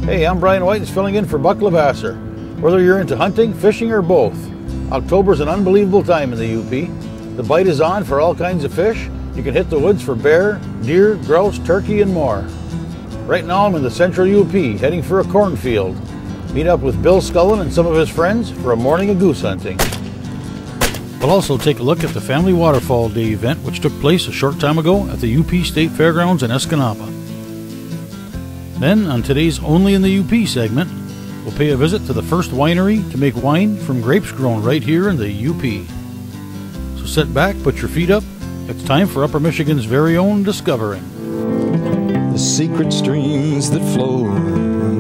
Hey, I'm Brian White, filling in for Buck Levasseur. Whether you're into hunting, fishing, or both, October's an unbelievable time in the UP. The bite is on for all kinds of fish. You can hit the woods for bear, deer, grouse, turkey, and more. Right now I'm in the central UP, heading for a cornfield. Meet up with Bill Scullin and some of his friends for a morning of goose hunting. We'll also take a look at the Family Waterfowl Day event, which took place a short time ago at the UP State Fairgrounds in Escanaba. Then, on today's Only in the UP segment, we'll pay a visit to the first winery to make wine from grapes grown right here in the UP. So sit back, put your feet up. It's time for Upper Michigan's very own Discovering. The secret streams that flow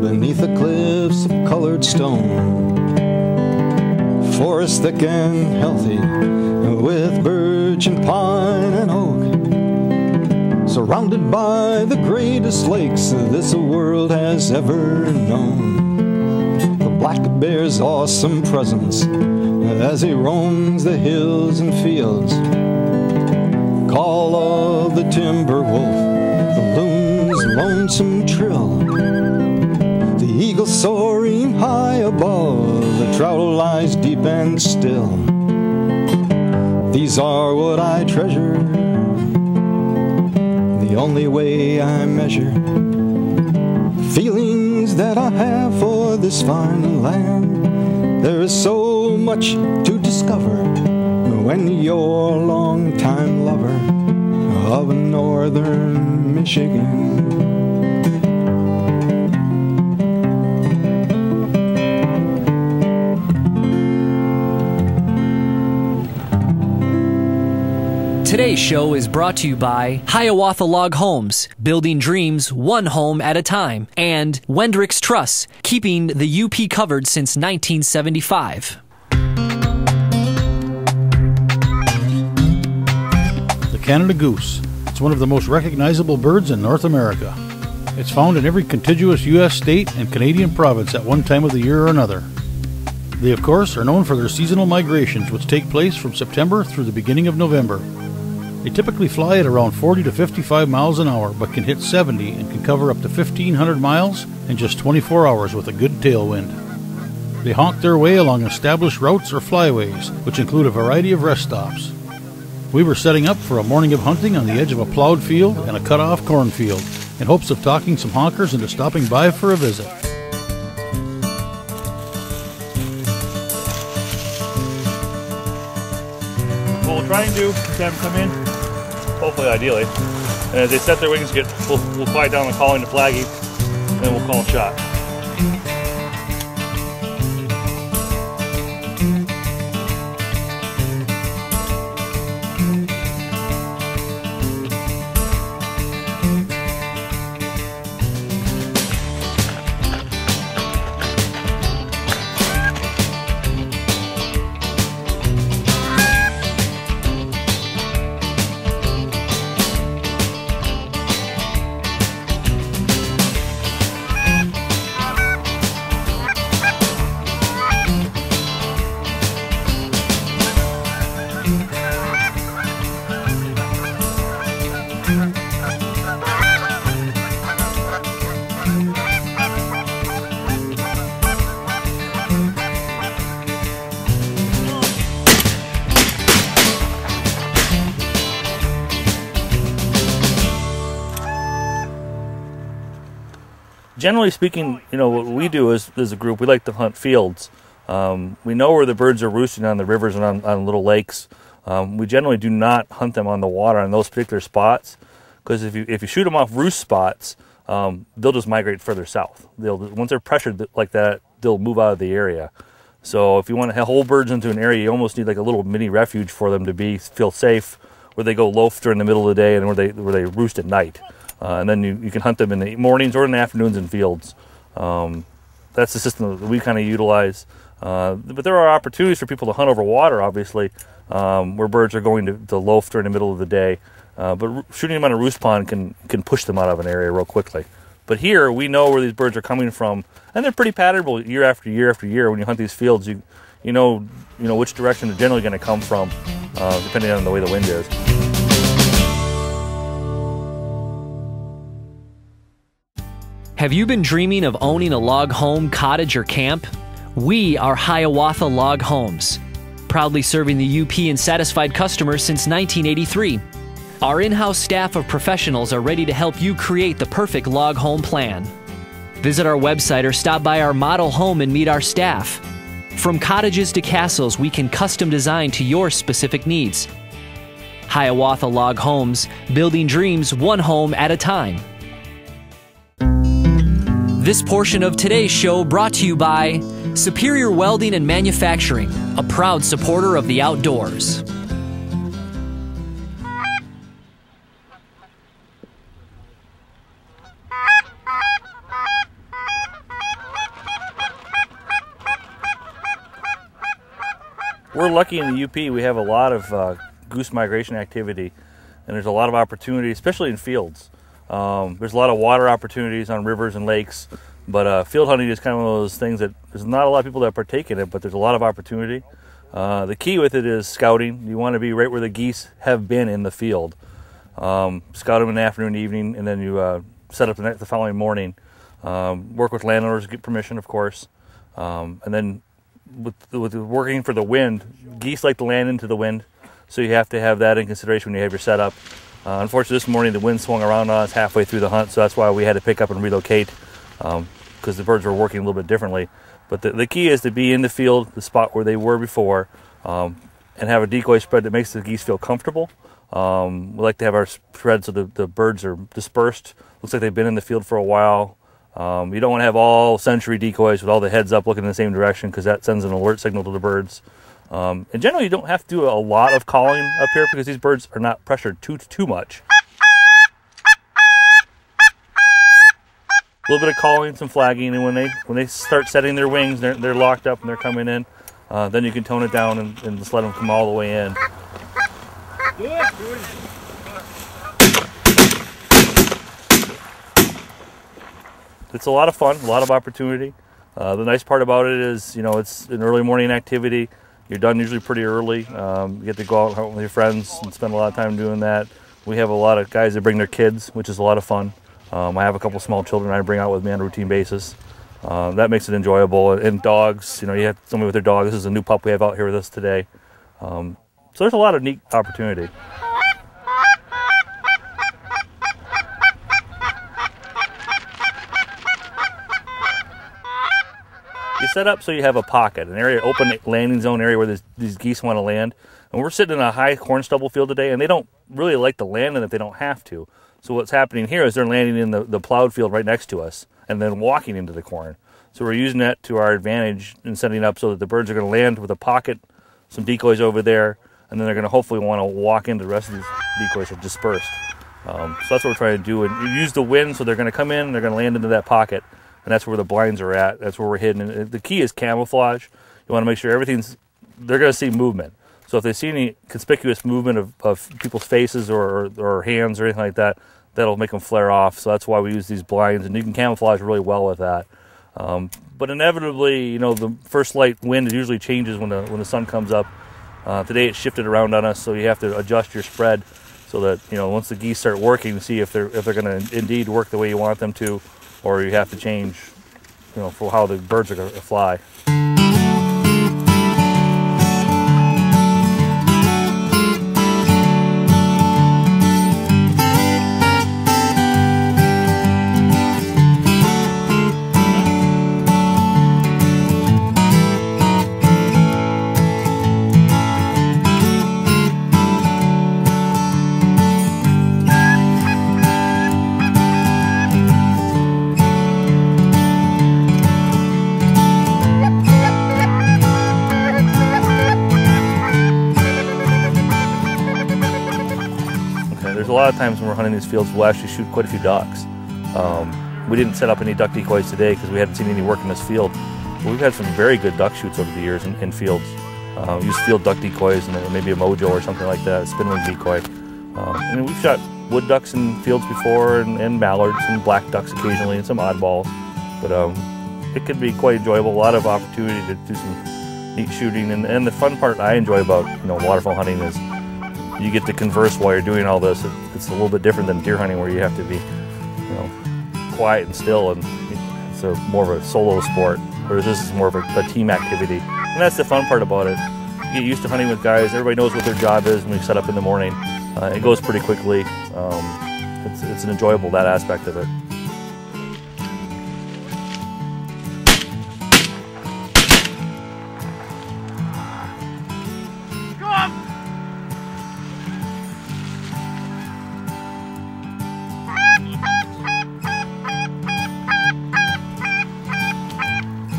beneath the cliffs of colored stone. Forest thick and healthy with birch and pine and oak. Surrounded by the greatest lakes this world has ever known. The black bear's awesome presence as he roams the hills and fields. Call of the timber wolf, the loon's lonesome trill. The eagle soaring high above, the trout lies deep and still. These are what I treasure, the only way I measure feelings that I have for this fine land. There is so much to discover when you're a long-time lover of northern Michigan. Today's show is brought to you by Hiawatha Log Homes, building dreams one home at a time, and Wendrick's Truss, keeping the UP covered since 1975. The Canada goose. It's one of the most recognizable birds in North America. It's found in every contiguous U.S. state and Canadian province at one time of the year or another. They, of course, are known for their seasonal migrations, which take place from September through the beginning of November. They typically fly at around 40 to 55 miles an hour, but can hit 70 and can cover up to 1,500 miles in just 24 hours with a good tailwind. They haunt their way along established routes or flyways, which include a variety of rest stops. We were setting up for a morning of hunting on the edge of a plowed field and a cut-off cornfield, in hopes of talking some honkers into stopping by for a visit. What we'll try and do is have them come in, hopefully ideally, and as they set their wings, we'll quiet down the calling to flaggy, and then we'll call a shot. Generally speaking, what we do as a group, we like to hunt fields. We know where the birds are roosting on the rivers and on little lakes. We generally do not hunt them on the water on those particular spots, because if you shoot them off roost spots, they'll just migrate further south. Once they're pressured like that, they'll move out of the area. So if you want to hold birds into an area, you almost need like a little mini refuge for them to feel safe, where they go loaf during the middle of the day and where they roost at night. And then you can hunt them in the mornings or in the afternoons in fields. That's the system that we kind of utilize. But there are opportunities for people to hunt over water, obviously, where birds are going to loaf during the middle of the day. But shooting them on a roost pond can push them out of an area real quickly. But here, we know where these birds are coming from, and they're pretty patternable year after year after year. When you hunt these fields, you know which direction they're generally going to come from, depending on the way the wind is. Have you been dreaming of owning a log home, cottage, or camp? We are Hiawatha Log Homes, proudly serving the UP and satisfied customers since 1983. Our in-house staff of professionals are ready to help you create the perfect log home plan. Visit our website or stop by our model home and meet our staff. From cottages to castles, we can custom design to your specific needs. Hiawatha Log Homes, building dreams one home at a time. This portion of today's show brought to you by Superior Welding and Manufacturing, a proud supporter of the outdoors. We're lucky in the UP. We have a lot of goose migration activity, and there's a lot of opportunity, especially in fields. There's a lot of water opportunities on rivers and lakes, but field hunting is kind of one of those things that there's not a lot of people that partake in it, but there's a lot of opportunity. The key with it is scouting. You want to be right where the geese have been in the field. Scout them in the afternoon, evening, and then you set up the following morning. Work with landowners, get permission, of course, and then with working for the wind, geese like to land into the wind, so you have to have that in consideration when you have your setup. Unfortunately, this morning the wind swung around on us halfway through the hunt, so that's why we had to pick up and relocate, because the birds were working a little bit differently. But the key is to be in the field, the spot where they were before, and have a decoy spread that makes the geese feel comfortable. We like to have our spread so the birds are dispersed. Looks like they've been in the field for a while. You don't want to have all century decoys with all the heads up looking in the same direction, because that sends an alert signal to the birds. And generally, you don't have to do a lot of calling up here because these birds are not pressured too much. A little bit of calling, some flagging, and when they start setting their wings, they're locked up and they're coming in. Then you can tone it down and just let them come all the way in. It's a lot of fun, a lot of opportunity. The nice part about it is, it's an early morning activity. You're done usually pretty early. You get to go out and hunt with your friends and spend a lot of time doing that. We have a lot of guys that bring their kids, which is a lot of fun. I have a couple small children I bring out with me on a routine basis. That makes it enjoyable. And dogs, you have somebody with their dog. This is a new pup we have out here with us today. So there's a lot of neat opportunity. You set up so you have a pocket, an area, open landing zone area where these geese want to land. And we're sitting in a high corn stubble field today, and they don't really like to land in it if they don't have to. So what's happening here is they're landing in the plowed field right next to us and then walking into the corn. So we're using that to our advantage and setting up so that the birds are going to land with a pocket, some decoys over there, and then they're going to hopefully want to walk into the rest of these decoys that are dispersed. So that's what we're trying to do. And you use the wind, so they're going to come in and they're going to land into that pocket. And that's where the blinds are at. That's where we're hidden. And the key is camouflage. You want to make sure they're going to see movement. So if they see any conspicuous movement of people's faces or hands or anything like that, that'll make them flare off. So that's why we use these blinds. And you can camouflage really well with that. But inevitably, the first light wind usually changes when the sun comes up. Today it shifted around on us, so you have to adjust your spread so that, once the geese start working, see if they're going to indeed work the way you want them to, or you have to change, for how the birds are going to fly. There's a lot of times when we're hunting these fields, we'll actually shoot quite a few ducks. We didn't set up any duck decoys today because we hadn't seen any work in this field. But we've had some very good duck shoots over the years in fields. Use field duck decoys and maybe a mojo or something like that, a spinwing decoy. We've shot wood ducks in fields before and mallards and black ducks occasionally and some oddballs. But it can be quite enjoyable, a lot of opportunity to do some neat shooting. And the fun part I enjoy about waterfowl hunting is you get to converse while you're doing all this. It's a little bit different than deer hunting where you have to be quiet and still, and it's more of a solo sport, whereas this is more of a team activity. And that's the fun part about it. You get used to hunting with guys, everybody knows what their job is when we set up in the morning. It goes pretty quickly. It's enjoyable, that aspect of it.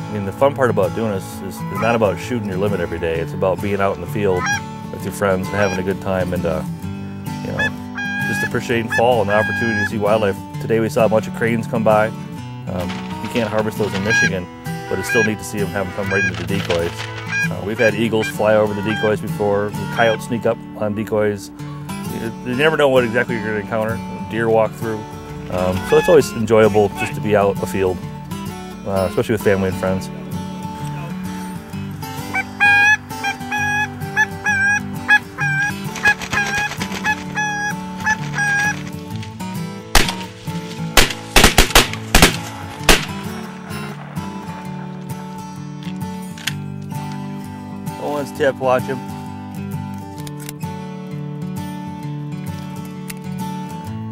I mean, the fun part about doing this is not about shooting your limit every day. It's about being out in the field with your friends and having a good time, and you know, just appreciating fall and the opportunity to see wildlife. Today we saw a bunch of cranes come by. You can't harvest those in Michigan, but it's still neat to see them have them come right into the decoys. We've had eagles fly over the decoys before. Coyotes sneak up on decoys. You never know what exactly you're going to encounter. Deer walk through. So it's always enjoyable just to be out in the field, especially with family and friends. Owen's tip, watch him.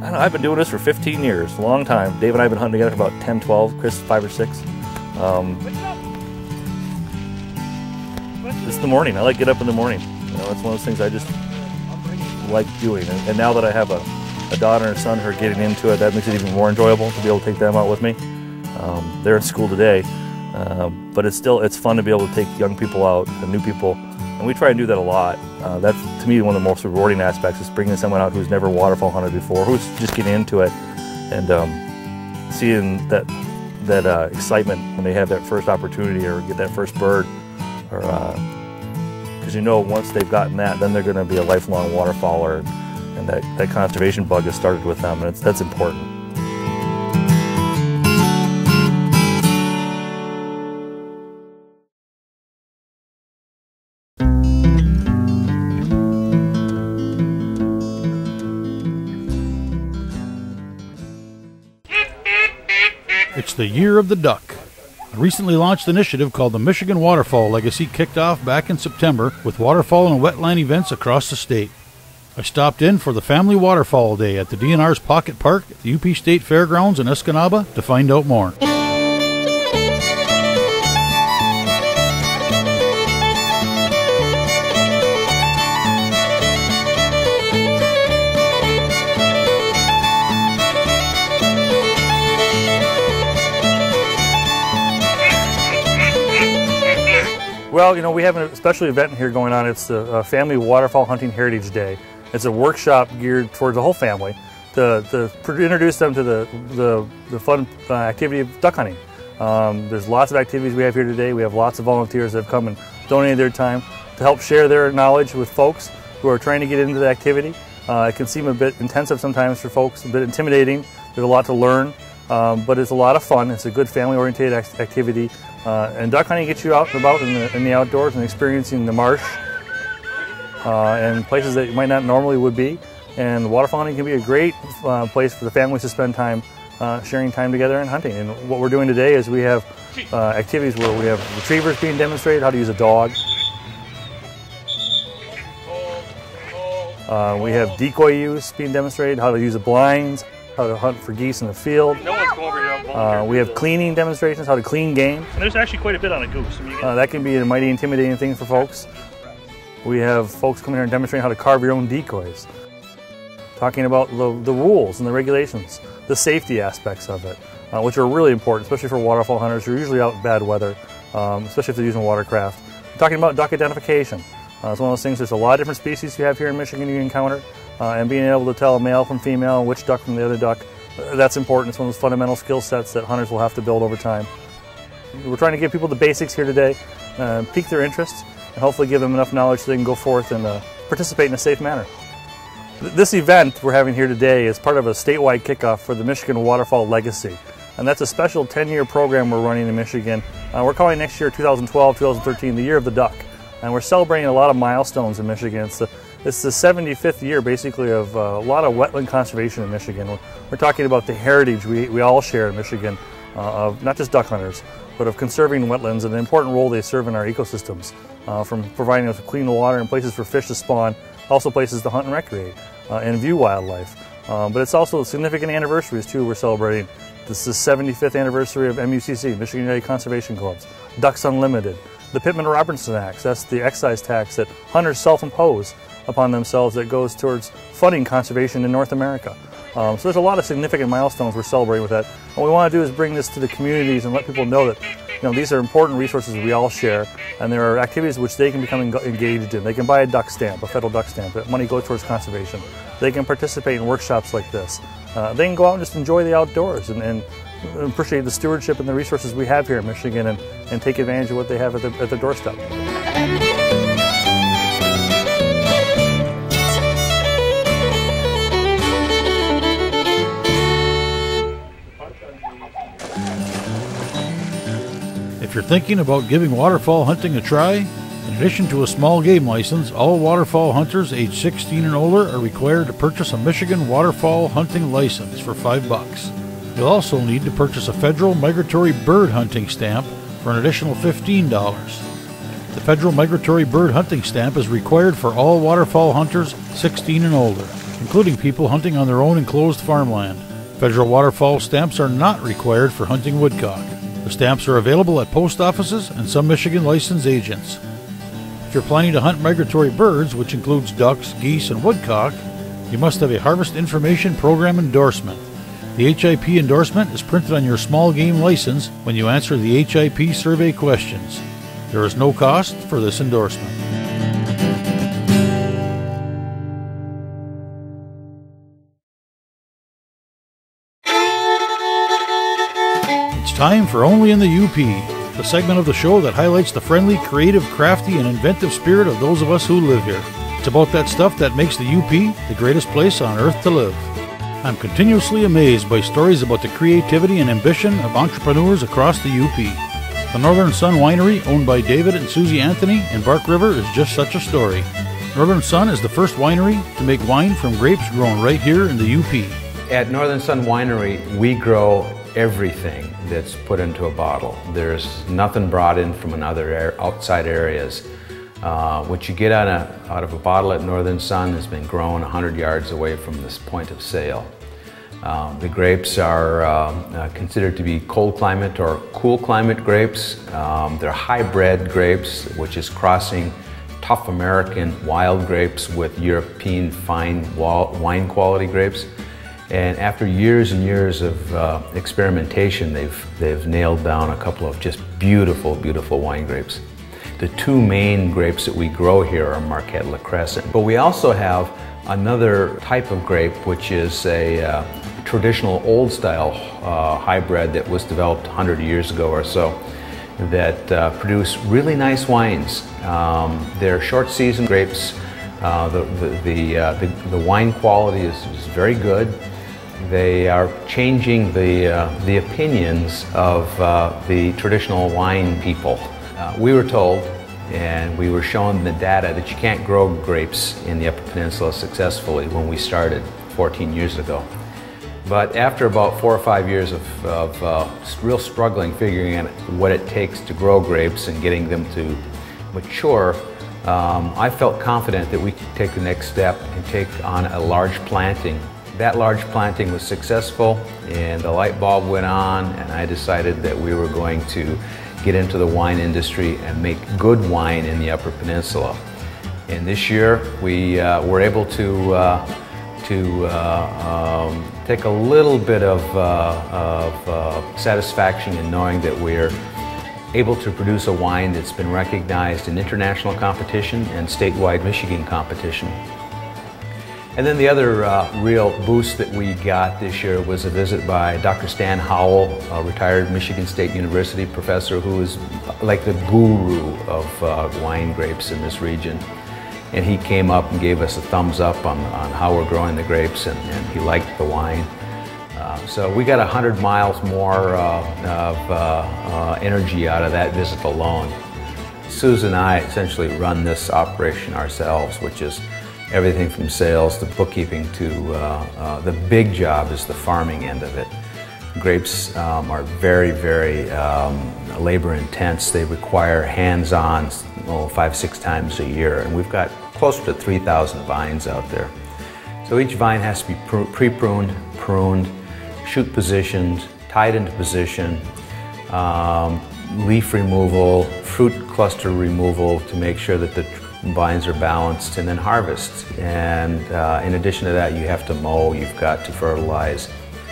I don't know, I've been doing this for 15 years, a long time. Dave and I have been hunting together for about 10, 12, Chris 5 or 6. It's the morning. I like to get up in the morning. You know, it's one of those things I just like doing. And now that I have a daughter and a son who are getting into it, that makes it even more enjoyable to be able to take them out with me. They're in school today, but it's fun to be able to take young people out and new people. And we try and do that a lot. That's, to me, one of the most rewarding aspects, is bringing someone out who's never waterfowl hunted before, who's just getting into it, and seeing that excitement when they have that first opportunity or get that first bird, or because you know once they've gotten that, then they're going to be a lifelong waterfowler, and that conservation bug has started with them, and that's important. It's the Year of the Duck. A recently launched initiative called the Michigan Waterfowl Legacy kicked off back in September with waterfowl and wetland events across the state. I stopped in for the Family Waterfowl Day at the DNR's Pocket Park at the UP State Fairgrounds in Escanaba to find out more. Well, you know, we have a special event here going on. It's the Family Waterfowl Hunting Heritage Day. It's a workshop geared towards the whole family to introduce them to the fun activity of duck hunting. There's lots of activities we have here today. We have lots of volunteers that have come and donated their time to help share their knowledge with folks who are trying to get into the activity. It can seem a bit intensive sometimes for folks, a bit intimidating. There's a lot to learn, but it's a lot of fun. It's a good family-oriented activity. And duck hunting gets you out and about in the outdoors and experiencing the marsh and places that you might not normally would be. And waterfowl hunting can be a great place for the families to spend time sharing time together and hunting. And what we're doing today is we have activities where we have retrievers being demonstrated, how to use a dog. We have decoy use being demonstrated, how to use the blinds, how to hunt for geese in the field. We have cleaning demonstrations, how to clean game. And there's actually quite a bit on a goose. I mean, that can be a mighty intimidating thing for folks. We have folks coming here and demonstrating how to carve your own decoys. Talking about the rules and the regulations, the safety aspects of it, which are really important, especially for waterfowl hunters who are usually out in bad weather, especially if they're using watercraft. Talking about duck identification. It's one of those things, there's a lot of different species you have here in Michigan you encounter, and being able to tell a male from female and which duck from the other duck, that's important. It's one of those fundamental skill sets that hunters will have to build over time. We're trying to give people the basics here today, pique their interests, and hopefully give them enough knowledge so they can go forth and participate in a safe manner. This event we're having here today is part of a statewide kickoff for the Michigan Waterfowl Legacy. And that's a special 10-year program we're running in Michigan. We're calling next year 2012-2013 the Year of the Duck. And we're celebrating a lot of milestones in Michigan. It's It's the 75th year, basically, of a lot of wetland conservation in Michigan. We're talking about the heritage we all share in Michigan, of not just duck hunters, but of conserving wetlands and the important role they serve in our ecosystems, from providing us with clean water and places for fish to spawn, also places to hunt and recreate, and view wildlife. But it's also significant anniversaries, too, we're celebrating. This is the 75th anniversary of MUCC, Michigan United Conservation Clubs, Ducks Unlimited, the Pittman-Robertson Tax, that's the excise tax that hunters self-impose upon themselves that goes towards funding conservation in North America. So there's a lot of significant milestones we're celebrating with that. What we want to do is bring this to the communities and let people know that these are important resources we all share, and there are activities which they can become engaged in. They can buy a duck stamp, a federal duck stamp. That money goes towards conservation. They can participate in workshops like this. They can go out and just enjoy the outdoors and appreciate the stewardship and the resources we have here in Michigan and take advantage of what they have at their doorstep. If you're thinking about giving waterfowl hunting a try, in addition to a small game license, all waterfowl hunters age 16 and older are required to purchase a Michigan waterfowl hunting license for $5. You'll also need to purchase a federal migratory bird hunting stamp for an additional $15. The federal migratory bird hunting stamp is required for all waterfowl hunters 16 and older, including people hunting on their own enclosed farmland. Federal waterfowl stamps are not required for hunting woodcock. The stamps are available at post offices and some Michigan licensed agents. If you're planning to hunt migratory birds, which includes ducks, geese, and woodcock, you must have a Harvest Information Program endorsement. The HIP endorsement is printed on your small game license when you answer the HIP survey questions. There is no cost for this endorsement. Time for Only in the UP, the segment of the show that highlights the friendly, creative, crafty, and inventive spirit of those of us who live here. It's about that stuff that makes the UP the greatest place on earth to live. I'm continuously amazed by stories about the creativity and ambition of entrepreneurs across the UP. The Northern Sun Winery, owned by David and Susie Anthony in Bark River, is just such a story. Northern Sun is the first winery to make wine from grapes grown right here in the UP. At Northern Sun Winery, we grow everything that's put into a bottle. There's nothing brought in from outside areas. What you get out of a bottle at Northern Sun has been grown 100 yards away from this point of sale. The grapes are considered to be cold climate or cool climate grapes. They're hybrid grapes, which is crossing tough American wild grapes with European fine wine quality grapes. And after years and years of experimentation, they've nailed down a couple of just beautiful, beautiful wine grapes. The two main grapes that we grow here are Marquette La Crescent. But we also have another type of grape, which is a traditional old style hybrid that was developed 100 years ago or so that produce really nice wines. They're short season grapes. The wine quality is very good. They are changing the opinions of the traditional wine people. We were told, and we were shown the data, that you can't grow grapes in the Upper Peninsula successfully when we started 14 years ago. But after about 4 or 5 years of real struggling figuring out what it takes to grow grapes and getting them to mature, I felt confident that we could take the next step and take on a large planting. That large planting was successful, and the light bulb went on, and I decided that we were going to get into the wine industry and make good wine in the Upper Peninsula. And this year we were able to take a little bit of satisfaction in knowing that we're able to produce a wine that's been recognized in international competition and statewide Michigan competition. And then the other real boost that we got this year was a visit by Dr. Stan Howell, a retired Michigan State University professor who is like the guru of wine grapes in this region. And he came up and gave us a thumbs up on how we're growing the grapes, and he liked the wine. So we got 100 miles more of energy out of that visit alone. Susan and I essentially run this operation ourselves, which is everything from sales to bookkeeping to the big job is the farming end of it. Grapes are very, very labor intense. They require hands-on 5-6 times a year, and we've got close to 3,000 vines out there. So each vine has to be pre-pruned, pruned, shoot positioned, tied into position, leaf removal, fruit cluster removal to make sure that the vines are balanced, and then harvest. And in addition to that, you have to mow, you've got to fertilize.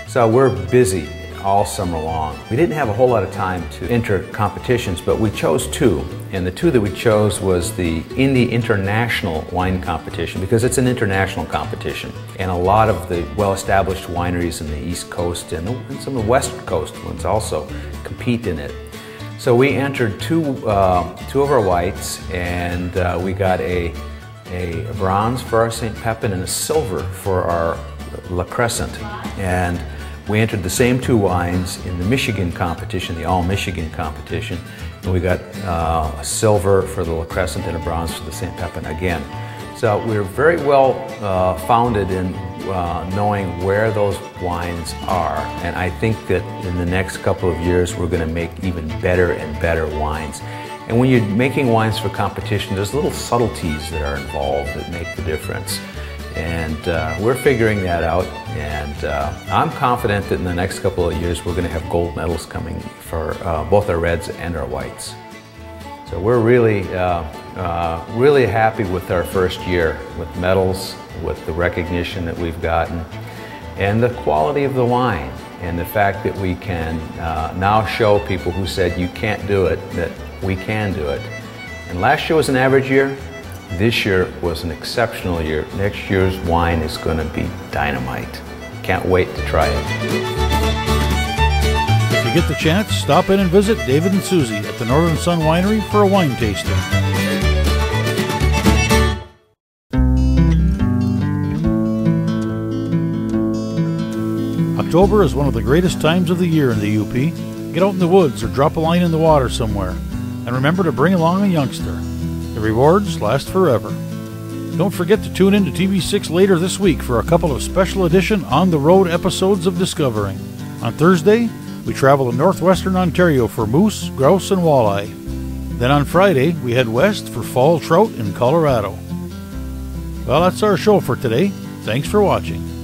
So we're busy all summer long. We didn't have a whole lot of time to enter competitions, but we chose two. And the two that we chose was the Indy International Wine Competition, because it's an international competition. And a lot of the well-established wineries in the East Coast and some of the West Coast ones also compete in it. So we entered two of our whites, and we got a bronze for our St. Pepin and a silver for our La Crescent. And we entered the same two wines in the Michigan competition, the All-Michigan competition, and we got a silver for the La Crescent and a bronze for the St. Pepin again. So we're very well founded in knowing where those wines are, and I think that in the next couple of years we're going to make even better and better wines. And when you're making wines for competition, there's little subtleties that are involved that make the difference. And we're figuring that out, and I'm confident that in the next couple of years we're going to have gold medals coming for both our reds and our whites. So we're really, really happy with our first year, with medals, with the recognition that we've gotten, and the quality of the wine, and the fact that we can now show people who said you can't do it, that we can do it. And last year was an average year. This year was an exceptional year. Next year's wine is going to be dynamite. Can't wait to try it. If you get the chance, stop in and visit David and Susie at the Northern Sun Winery for a wine tasting. October is one of the greatest times of the year in the UP. Get out in the woods or drop a line in the water somewhere. And remember to bring along a youngster. The rewards last forever. Don't forget to tune in to TV6 later this week for a couple of special edition on-the-road episodes of Discovering. On Thursday, we travel to northwestern Ontario for moose, grouse, and walleye. Then on Friday, we head west for fall trout in Colorado. Well, that's our show for today. Thanks for watching.